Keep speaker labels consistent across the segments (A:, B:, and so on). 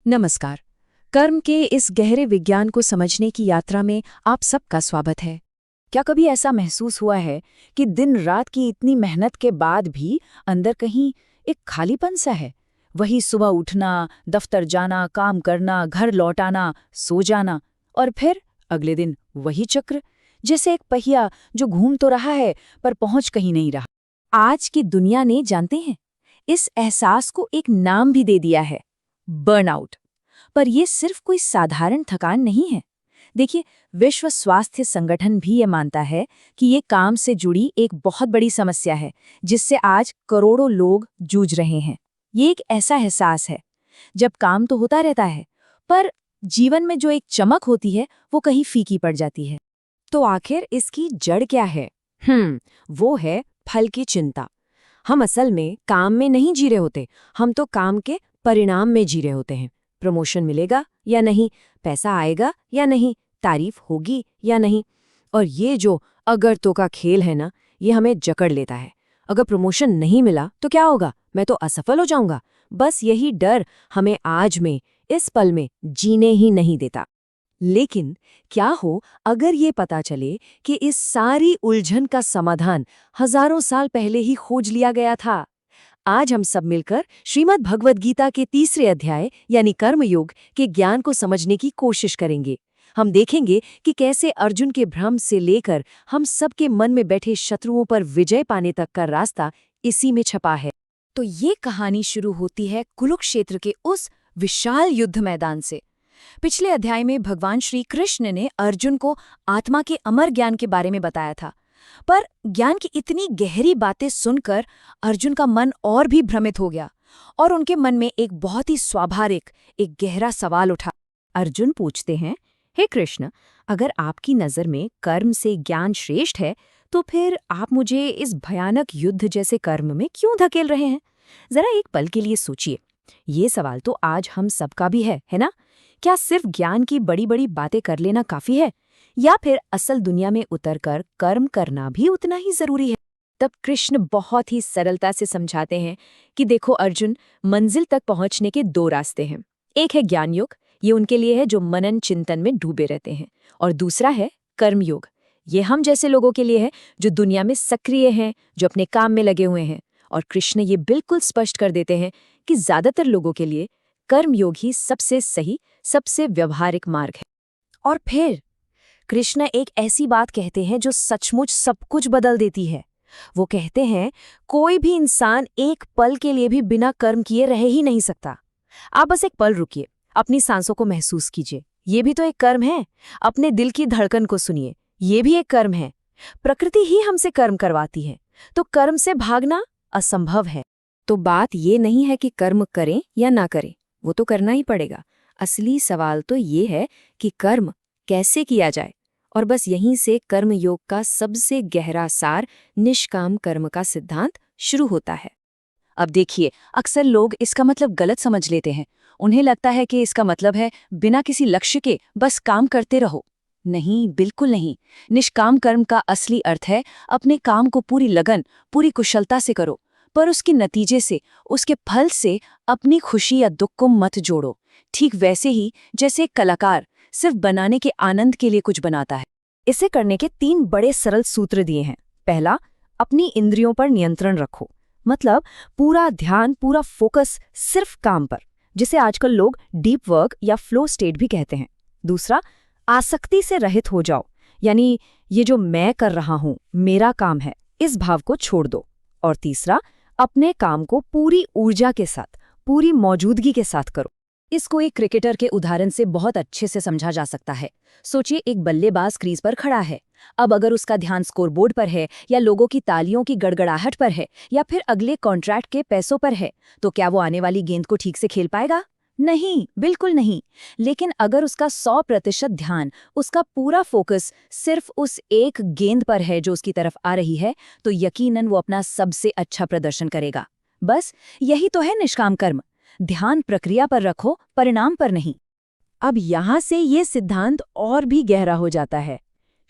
A: नमस्कार। कर्म के इस गहरे विज्ञान को समझने की यात्रा में आप सबका स्वागत है। क्या कभी ऐसा महसूस हुआ है कि दिन रात की इतनी मेहनत के बाद भी अंदर कहीं एक खालीपन सा है? वही सुबह उठना, दफ्तर जाना, काम करना, घर लौटाना, सो जाना और फिर अगले दिन वही चक्र, जैसे एक पहिया जो घूम तो रहा है पर पहुंच कहीं नहीं रहा। आज की दुनिया ने, जानते हैं, इस एहसास को एक नाम भी दे दिया है, बर्नआउट। पर यह सिर्फ कोई साधारण थकान नहीं है। देखिए, विश्व स्वास्थ्य संगठन भी ये मानता है कि ये काम से जुड़ी एक बहुत बड़ी समस्या है, जिससे आज करोड़ों लोग जूझ रहे हैं। ये एक ऐसा एहसास है जब काम तो होता रहता है, पर जीवन में जो एक चमक होती है वो कहीं फीकी पड़ जाती है। तो आखिर इसकी जड़ क्या है? वो है फल की चिंता। हम असल में काम में नहीं जी रहे होते, हम तो काम के परिणाम में जी रहे होते हैं। प्रमोशन मिलेगा या नहीं, पैसा आएगा या नहीं, तारीफ होगी या नहीं। और ये जो अगर तो का खेल है ना, ये हमें जकड़ लेता है। अगर प्रमोशन नहीं मिला तो क्या होगा, मैं तो असफल हो जाऊंगा। बस यही डर हमें आज में, इस पल में जीने ही नहीं देता। लेकिन क्या हो अगर ये पता चले कि इस सारी उलझन का समाधान हजारों साल पहले ही खोज लिया गया था। आज हम सब मिलकर श्रीमद् भगवद गीता के 3रे अध्याय यानी कर्मयोग के ज्ञान को समझने की कोशिश करेंगे। हम देखेंगे कि कैसे अर्जुन के भ्रम से लेकर हम सबके मन में बैठे शत्रुओं पर विजय पाने तक का रास्ता इसी में छपा है। तो ये कहानी शुरू होती है कुरुक्षेत्र के उस विशाल युद्ध मैदान से। पिछले अध्याय में भगवान श्री कृष्ण ने अर्जुन को आत्मा के अमर ज्ञान के बारे में बताया था, पर ज्ञान की इतनी गहरी बातें सुनकर अर्जुन का मन और भी भ्रमित हो गया और उनके मन में एक बहुत ही स्वाभाविक, एक गहरा सवाल उठा। अर्जुन पूछते हैं, हे कृष्ण, अगर आपकी नज़र में कर्म से ज्ञान श्रेष्ठ है, तो फिर आप मुझे इस भयानक युद्ध जैसे कर्म में क्यों धकेल रहे हैं? जरा एक पल के लिए सोचिए। ये सवाल तो आज हम सबका भी है ना? क्या सिर्फ ज्ञान की बड़ी बड़ी बातें कर लेना काफी है, या फिर असल दुनिया में उतरकर कर्म करना भी उतना ही जरूरी है? तब कृष्ण बहुत ही सरलता से समझाते हैं कि देखो अर्जुन, मंजिल तक पहुंचने के 2 रास्ते हैं। एक है ज्ञान योग, ये उनके लिए है जो मनन चिंतन में डूबे रहते हैं, और दूसरा है कर्म योग। ये हम जैसे लोगों के लिए है जो दुनिया में सक्रिय हैं, जो अपने काम में लगे हुए हैं। और कृष्ण ये बिल्कुल स्पष्ट कर देते हैं कि ज्यादातर लोगों के लिए कर्मयोग ही सबसे सही, सबसे व्यवहारिक मार्ग है। और फिर कृष्ण एक ऐसी बात कहते हैं जो सचमुच सब कुछ बदल देती है। वो कहते हैं, कोई भी इंसान एक पल के लिए भी बिना कर्म किए रह ही नहीं सकता। आप बस एक पल रुकिए, अपनी सांसों को महसूस कीजिए, ये भी तो एक कर्म है। अपने दिल की धड़कन को सुनिए, ये भी एक कर्म है। प्रकृति ही हमसे कर्म करवाती है, तो कर्म से भागना असंभव है। तो बात ये नहीं है कि कर्म करें या ना करें, वो तो करना ही पड़ेगा। असली सवाल तो ये है कि कर्म कैसे किया जाए। और बस यहीं से कर्म योग का सबसे गहरा सार, निष्काम कर्म का सिद्धांत शुरू होता है। अब देखिए, अक्सर लोग इसका मतलब गलत समझ लेते हैं। उन्हें लगता है कि इसका मतलब है बिना किसी लक्ष्य के बस काम करते रहो। नहीं, बिल्कुल नहीं। निष्काम कर्म का असली अर्थ है अपने काम को पूरी लगन, पूरी कुशलता से करो, पर उसके नतीजे से, उसके फल से अपनी खुशी या दुख को मत जोड़ो। ठीक वैसे ही जैसे एक कलाकार सिर्फ बनाने के आनंद के लिए कुछ बनाता है। इसे करने के 3 बड़े सरल सूत्र दिए हैं। पहला, अपनी इंद्रियों पर नियंत्रण रखो, मतलब पूरा ध्यान, पूरा फोकस सिर्फ काम पर, जिसे आजकल लोग डीप वर्क या फ्लो स्टेट भी कहते हैं। दूसरा, आसक्ति से रहित हो जाओ, यानी ये जो मैं कर रहा हूं, मेरा काम है, इस भाव को छोड़ दो। और तीसरा, अपने काम को पूरी ऊर्जा के साथ, पूरी मौजूदगी के साथ करो। इसको एक क्रिकेटर के उदाहरण से बहुत अच्छे से समझा जा सकता है। सोचिए, एक बल्लेबाज क्रीज पर खड़ा है। अब अगर उसका ध्यान स्कोरबोर्ड पर है, या लोगों की तालियों की गड़गड़ाहट पर है, या फिर अगले कॉन्ट्रैक्ट के पैसों पर है, तो क्या वो आने वाली गेंद को ठीक से खेल पाएगा? नहीं, बिल्कुल नहीं। लेकिन अगर उसका 100% ध्यान, उसका पूरा फोकस सिर्फ उस एक गेंद पर है जो उसकी तरफ आ रही है, तो यकीनन वो अपना सबसे अच्छा प्रदर्शन करेगा। बस यही तो है निष्काम कर्म। ध्यान प्रक्रिया पर रखो, परिणाम पर नहीं। अब यहां से ये सिद्धांत और भी गहरा हो जाता है।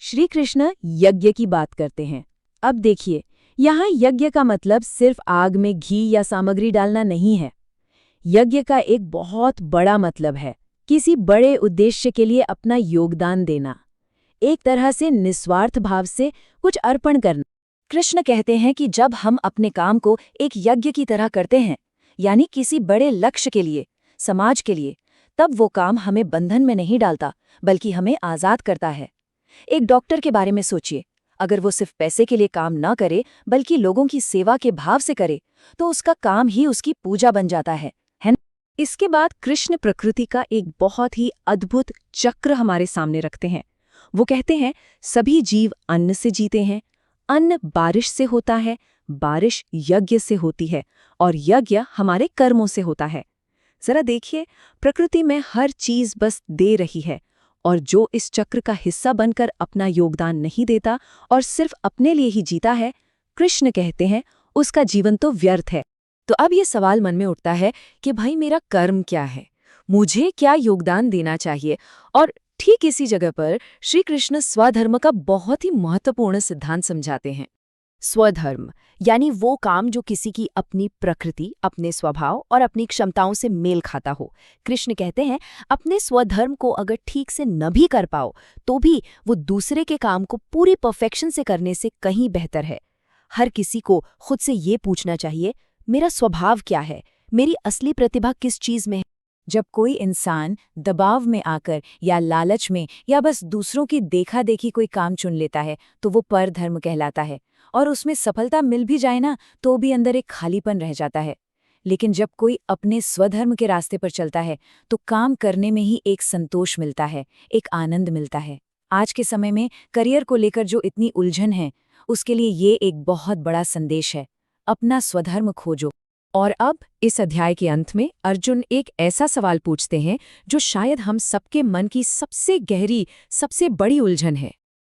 A: श्री कृष्ण यज्ञ की बात करते हैं। अब देखिए, यहाँ यज्ञ का मतलब सिर्फ आग में घी या सामग्री डालना नहीं है। यज्ञ का एक बहुत बड़ा मतलब है किसी बड़े उद्देश्य के लिए अपना योगदान देना, एक तरह से निस्वार्थ भाव से कुछ अर्पण करना। कृष्ण कहते हैं कि जब हम अपने काम को एक यज्ञ की तरह करते हैं, यानी किसी बड़े लक्ष्य के लिए, समाज के लिए, तब वो काम हमें बंधन में नहीं डालता, बल्कि हमें आज़ाद करता है। एक डॉक्टर के बारे में सोचिए, अगर वो सिर्फ पैसे के लिए काम न करे बल्कि लोगों की सेवा के भाव से करे, तो उसका काम ही उसकी पूजा बन जाता है ना? इसके बाद कृष्ण प्रकृति का एक बहुत ही अद्भुत चक्र हमारे सामने रखते हैं। वो कहते हैं सभी जीव अन्न से जीते हैं, अन्न बारिश से होता है, बारिश यज्ञ से होती है और यज्ञ हमारे कर्मों से होता है। जरा देखिए, प्रकृति में हर चीज बस दे रही है, और जो इस चक्र का हिस्सा बनकर अपना योगदान नहीं देता और सिर्फ अपने लिए ही जीता है, कृष्ण कहते हैं उसका जीवन तो व्यर्थ है। तो अब ये सवाल मन में उठता है कि भाई मेरा कर्म क्या है, मुझे क्या योगदान देना चाहिए? और ठीक इसी जगह पर श्री कृष्ण स्वधर्म का बहुत ही महत्वपूर्ण सिद्धांत समझाते हैं। स्वधर्म यानी वो काम जो किसी की अपनी प्रकृति, अपने स्वभाव और अपनी क्षमताओं से मेल खाता हो। कृष्ण कहते हैं अपने स्वधर्म को अगर ठीक से न भी कर पाओ तो भी वो दूसरे के काम को पूरी परफेक्शन से करने से कहीं बेहतर है। हर किसी को खुद से ये पूछना चाहिए, मेरा स्वभाव क्या है, मेरी असली प्रतिभा किस चीज में है। जब कोई इंसान दबाव में आकर या लालच में या बस दूसरों की देखा देखी कोई काम चुन लेता है तो वो परधर्म कहलाता है, और उसमें सफलता मिल भी जाए ना तो भी अंदर एक खालीपन रह जाता है। लेकिन जब कोई अपने स्वधर्म के रास्ते पर चलता है तो काम करने में ही एक संतोष मिलता है, एक आनंद मिलता है। आज के समय में करियर को लेकर जो इतनी उलझन है, उसके लिए ये एक बहुत बड़ा संदेश है, अपना स्वधर्म खोजो। और अब इस अध्याय के अंत में अर्जुन एक ऐसा सवाल पूछते हैं जो शायद हम सबके मन की सबसे गहरी, सबसे बड़ी उलझन है।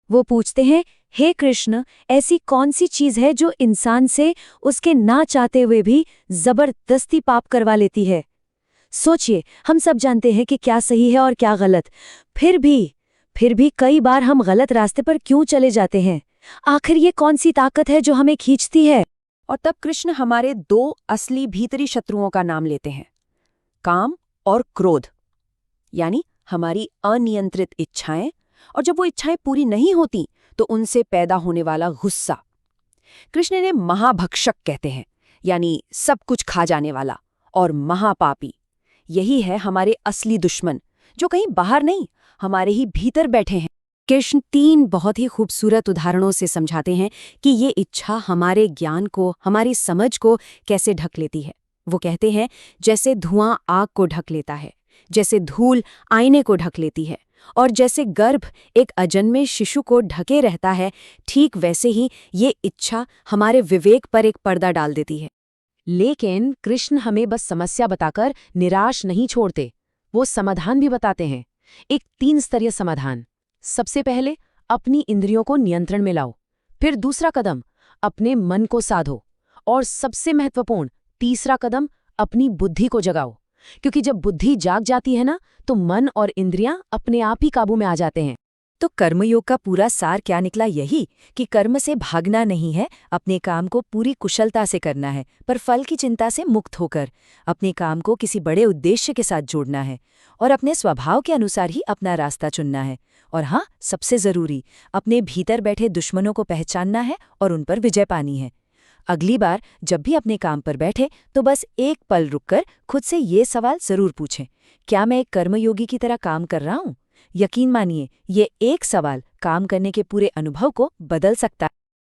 A: वो पूछते हैं, हे कृष्ण, ऐसी कौन सी चीज है जो इंसान से उसके ना चाहते हुए भी जबरदस्ती पाप करवा लेती है? सोचिए, हम सब जानते हैं कि क्या सही है और क्या गलत, फिर भी कई बार हम गलत रास्ते पर क्यों चले जाते हैं? आखिर ये कौन सी ताकत है जो हमें खींचती है? और तब कृष्ण हमारे दो असली भीतरी शत्रुओं का नाम लेते हैं, काम और क्रोध, यानी हमारी अनियंत्रित इच्छाएं, और जब वो इच्छाएं पूरी नहीं होती तो उनसे पैदा होने वाला गुस्सा। कृष्ण ने महाभक्षक कहते हैं, यानी सब कुछ खा जाने वाला, और महापापी। यही है हमारे असली दुश्मन, जो कहीं बाहर नहीं, हमारे ही भीतर बैठे हैं। कृष्ण 3 बहुत ही खूबसूरत उदाहरणों से समझाते हैं कि ये इच्छा हमारे ज्ञान को, हमारी समझ को कैसे ढक लेती है। वो कहते हैं जैसे धुआं आग को ढक लेता है, जैसे धूल आईने को ढक लेती है, और जैसे गर्भ एक अजन्मे शिशु को ढके रहता है, ठीक वैसे ही ये इच्छा हमारे विवेक पर एक पर्दा डाल देती है। लेकिन कृष्ण हमें बस समस्या बताकर निराश नहीं छोड़ते, वो समाधान भी बताते हैं, एक 3 स्तरीय समाधान। सबसे पहले अपनी इंद्रियों को नियंत्रण में लाओ, फिर दूसरा कदम अपने मन को साधो, और सबसे महत्वपूर्ण तीसरा कदम अपनी बुद्धि को जगाओ। क्योंकि जब बुद्धि जाग जाती है ना, तो मन और इंद्रियां अपने आप ही काबू में आ जाते हैं। तो कर्मयोग का पूरा सार क्या निकला? यही कि कर्म से भागना नहीं है, अपने काम को पूरी कुशलता से करना है, पर फल की चिंता से मुक्त होकर अपने काम को किसी बड़े उद्देश्य के साथ जोड़ना है, और अपने स्वभाव के अनुसार ही अपना रास्ता चुनना है। और हाँ, सबसे जरूरी, अपने भीतर बैठे दुश्मनों को पहचानना है और उन पर विजय पानी है। अगली बार जब भी अपने काम पर बैठे तो बस एक पल रुककर खुद से ये सवाल जरूर पूछें, क्या मैं एक कर्मयोगी की तरह काम कर रहा हूँ? यकीन मानिए, ये एक सवाल काम करने के पूरे अनुभव को बदल सकता है।